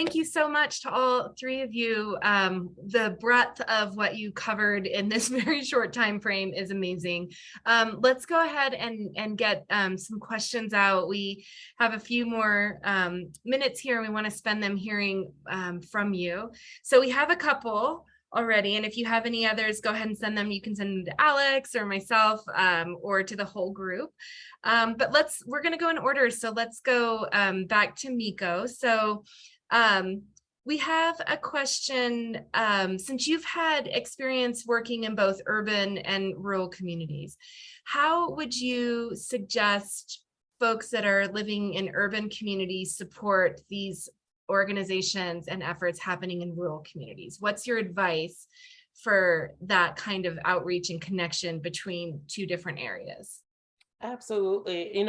thank you so much to all three of you. The breadth of what you covered in this very short time frame is amazing. Let's go ahead and get some questions out. We have a few more minutes here, and we want to spend them hearing from you. So we have a couple already, and if you have any others, go ahead and send them. You can send them to Alex or myself, or to the whole group. But we're going to go in order. So let's go back to Miko. So we have a question. Since you've had experience working in both urban and rural communities, how would you suggest folks that are living in urban communities support these organizations and efforts happening in rural communities? What's your advice for that kind of outreach and connection between two different areas? Absolutely.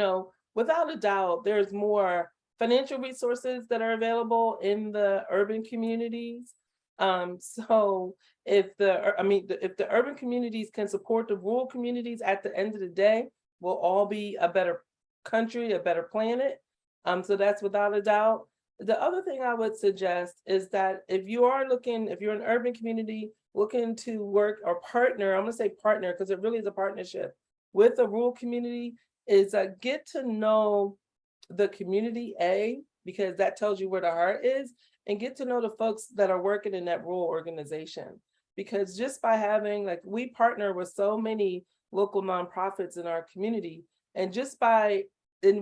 Without a doubt, there's more financial resources that are available in the urban communities. So if the urban communities can support the rural communities, at the end of the day, we'll all be a better country, a better planet. So that's without a doubt. The other thing I would suggest is that if you're an urban community looking to work or partner, I'm gonna say partner because it really is a partnership with a rural community, is get to know the community, because that tells you where the heart is, and get to know the folks that are working in that rural organization. Because just by having, we partner with so many local nonprofits in our community, and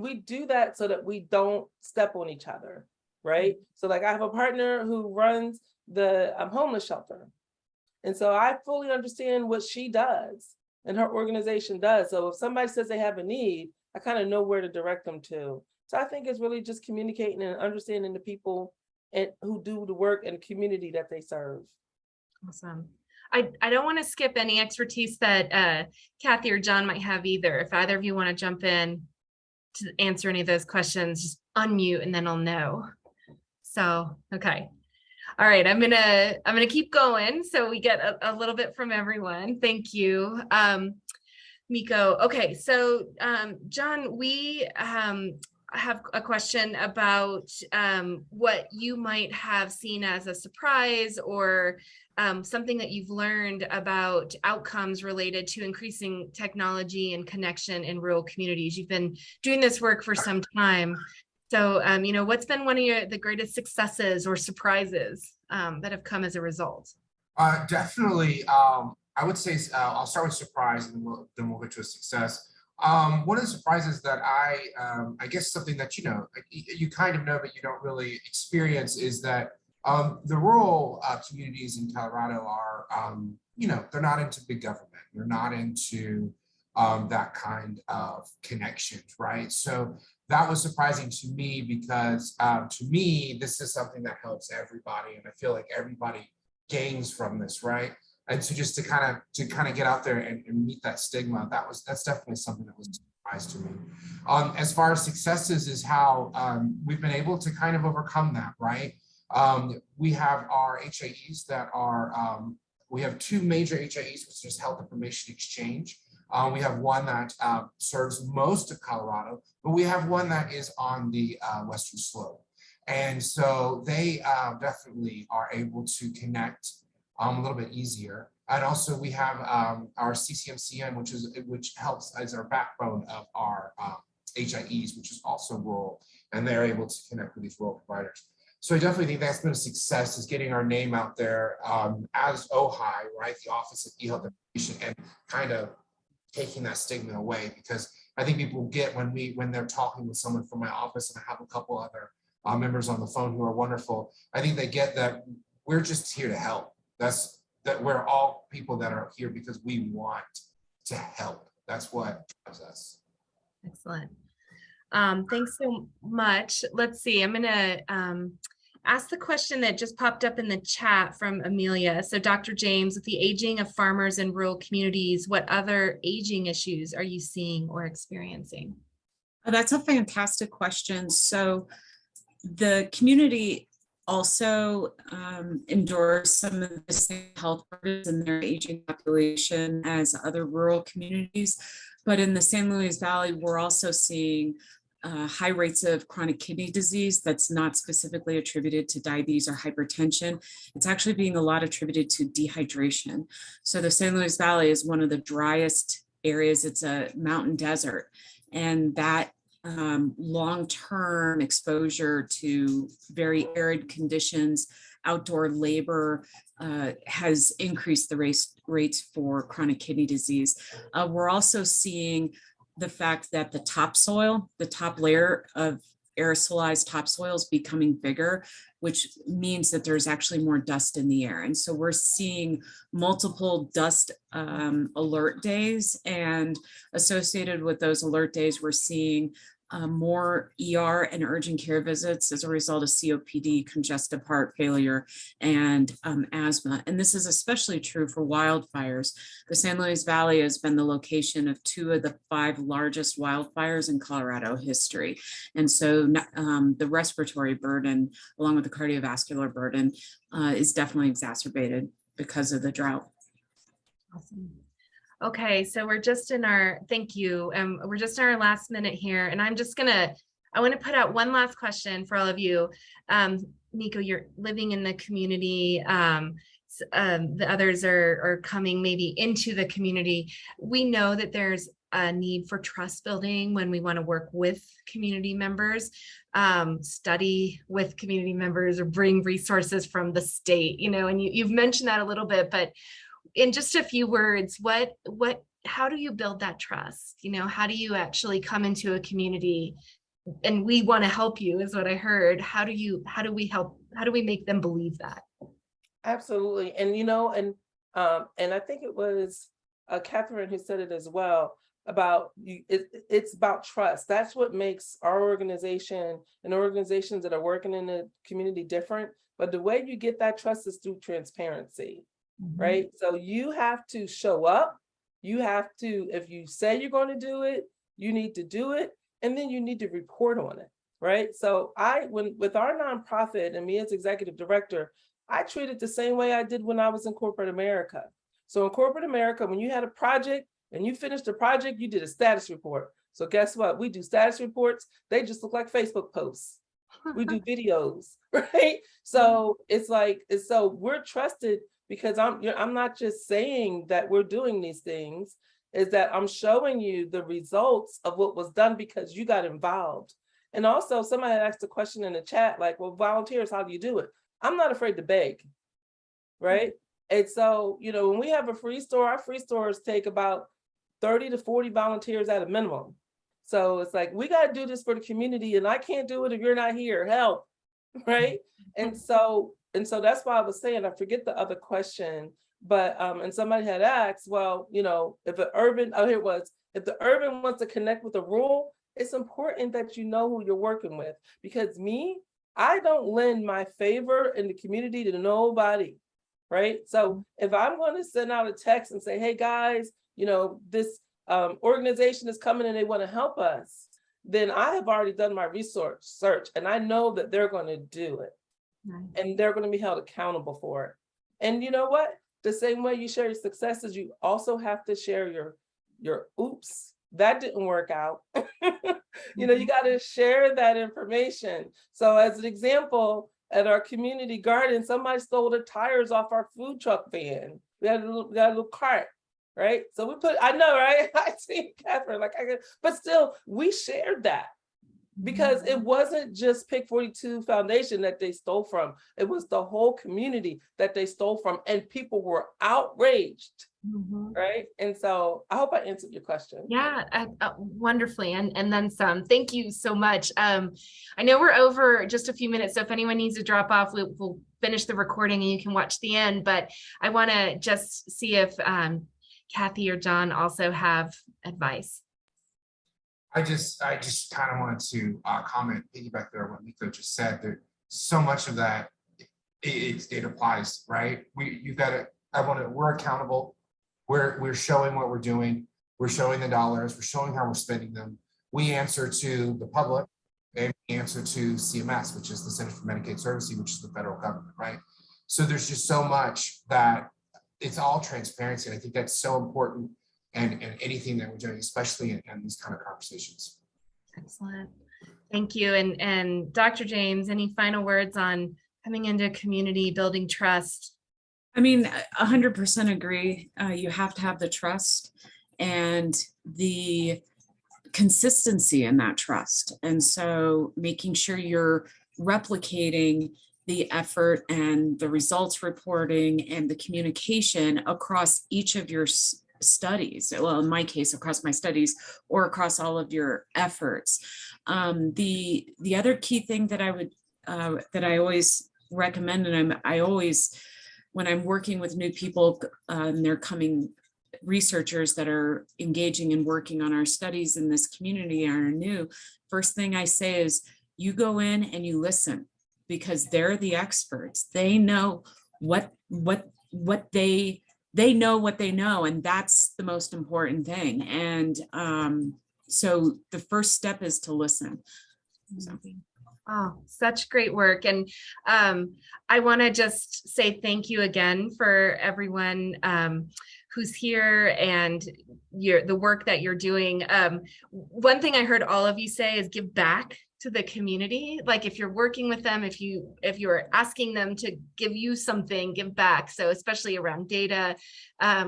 we do that so that we don't step on each other, right? So I have a partner who runs the homeless shelter. And so I fully understand what she does and her organization does. So if somebody says they have a need, I kind of know where to direct them to. So I think it's really just communicating and understanding the people who do the work and community that they serve. Awesome. I don't want to skip any expertise that Kathy or John might have either. If either of you want to jump in to answer any of those questions, just unmute and then I'll know. So, okay. All right, I'm gonna keep going so we get a little bit from everyone. Thank you, Miko. Okay, so John, we have a question about what you might have seen as a surprise or something that you've learned about outcomes related to increasing technology and connection in rural communities. You've been doing this work for some time. So, what's been one of the greatest successes or surprises that have come as a result? Definitely, I would say I'll start with surprise, and then we'll get to a success. One of the surprises that I guess something that you kind of know but you don't really experience is that the rural communities in Colorado are they're not into big government. They're not into that kind of connections, right? So that was surprising to me because to me, this is something that helps everybody. And I feel like everybody gains from this, right? And so just to kind of get out there and meet that stigma, that's definitely something that was a surprise to me. As far as successes is how we've been able to kind of overcome that, right? We have our HIEs that are, we have two major HIEs, which is Health Information Exchange. We have one that serves most of Colorado, but we have one that is on the Western Slope. And so they definitely are able to connect a little bit easier. And also we have our CCMCN, which helps as our backbone of our HIEs, which is also rural, and they're able to connect with these rural providers. So I definitely think that's been a success, is getting our name out there as OHI, right? The Office of eHealth Information, and kind of taking that stigma away, because I think people get when they're talking with someone from my office, and I have a couple other members on the phone who are wonderful. I think they get that we're just here to help. That we're all people that are here because we want to help. That's what drives us. Excellent. Thanks so much. Let's see, I'm gonna ask the question that just popped up in the chat from Amelia. So Dr. James, with the aging of farmers in rural communities, what other aging issues are you seeing or experiencing? That's a fantastic question. So the community also endures some of the same health burdens in their aging population as other rural communities. But in the San Luis Valley, we're also seeing high rates of chronic kidney disease that's not specifically attributed to diabetes or hypertension. It's actually being a lot attributed to dehydration. So the San Luis Valley is one of the driest areas. It's a mountain desert, and that long-term exposure to very arid conditions, outdoor labor, has increased the rates for chronic kidney disease. We're also seeing the fact that the topsoil, the top layer of aerosolized topsoil is becoming bigger, which means that there's actually more dust in the air. And so we're seeing multiple dust alert days, and associated with those alert days, we're seeing more ER and urgent care visits as a result of COPD, congestive heart failure, and asthma. And this is especially true for wildfires. The San Luis Valley has been the location of 2 of the 5 largest wildfires in Colorado history. And so the respiratory burden, along with the cardiovascular burden, is definitely exacerbated because of the drought. Awesome. Okay, so we're just in our, thank you. We're just in our last minute here, and I want to put out one last question for all of you. Nico, you're living in the community. The others are coming maybe into the community. We know that there's a need for trust building when we want to work with community members, study with community members, or bring resources from the state, and you've mentioned that a little bit, but in just a few words, how do you build that trust? How do you actually come into a community and we want to help you, is what I heard. How do we help? How do we make them believe that? Absolutely. And, and I think it was Catherine who said it as well about it's about trust. That's what makes our organization and organizations that are working in the community different. But the way you get that trust is through transparency. Right? So you have to show up. You have to, if you say you're going to do it, you need to do it, and then you need to report on it. Right? So with our nonprofit and me as executive director, I treat it the same way I did when I was in corporate America. So in corporate America, when you had a project and you finished the project, you did a status report. So guess what? We do status reports. They just look like Facebook posts. We do videos, right? So it's like, so we're trusted because I'm not just saying that we're doing these things, is that I'm showing you the results of what was done because you got involved. And also somebody had asked a question in the chat, like, well, volunteers, how do you do it? I'm not afraid to beg, right? And so, when we have a free store, our free stores take about 30 to 40 volunteers at a minimum. So it's like, we got to do this for the community, and I can't do it if you're not here, help, right? And so that's why I was saying, I forget the other question, but, and somebody had asked, well, if the urban wants to connect with the rural, it's important that you know who you're working with, because I don't lend my favor in the community to nobody, right? So if I'm going to send out a text and say, hey guys, this organization is coming and they want to help us, then I have already done my research search, and I know that they're going to do it. And they're going to be held accountable for it. And you know what? The same way you share your successes, you also have to share your oops, that didn't work out. You got to share that information. So as an example, at our community garden, somebody stole the tires off our food truck van. We had a little cart, right? So I know, right? I see Catherine, but still, we shared that. Because it wasn't just Pick 42 Foundation that they stole from. It was the whole community that they stole from, and people were outraged, right? And so I hope I answered your question. Yeah, wonderfully, and then some. Thank you so much. I know we're over just a few minutes, so if anyone needs to drop off, we'll finish the recording and you can watch the end. But I want to just see if Kathy or John also have advice. I just kind of wanted to comment, piggyback there on what Nico just said. That so much of that it applies, right? We're accountable. We're showing what we're doing. We're showing the dollars. We're showing how we're spending them. We answer to the public, and we answer to CMS, which is the Centers for Medicaid Services, which is the federal government, right? So there's just so much that it's all transparency. And I think that's so important. And anything that we're doing, especially in these kind of conversations. Excellent. Thank you. And Dr. James, any final words on coming into a community, building trust? I mean, 100% agree. You have to have the trust and the consistency in that trust. And so making sure you're replicating the effort and the results reporting and the communication across each of your studies. Well, in my case, across my studies or across all of your efforts. The other key thing that I always recommend, and I always, when I'm working with new people and they're coming researchers that are engaging and working on our studies in this community are new, first thing I say is you go in and you listen, because they're the experts. They know what they know what they know, and that's the most important thing. And so the first step is to listen. So. Oh, such great work. And I want to just say thank you again for everyone who's here and the work that you're doing. One thing I heard all of you say is give back to the community. Like if you're working with them, if you're asking them to give you something, give back. So especially around data,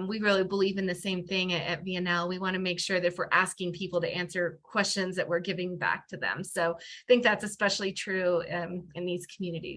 we really believe in the same thing at VNL. We want to make sure that if we're asking people to answer questions that we're giving back to them. So I think that's especially true in these communities.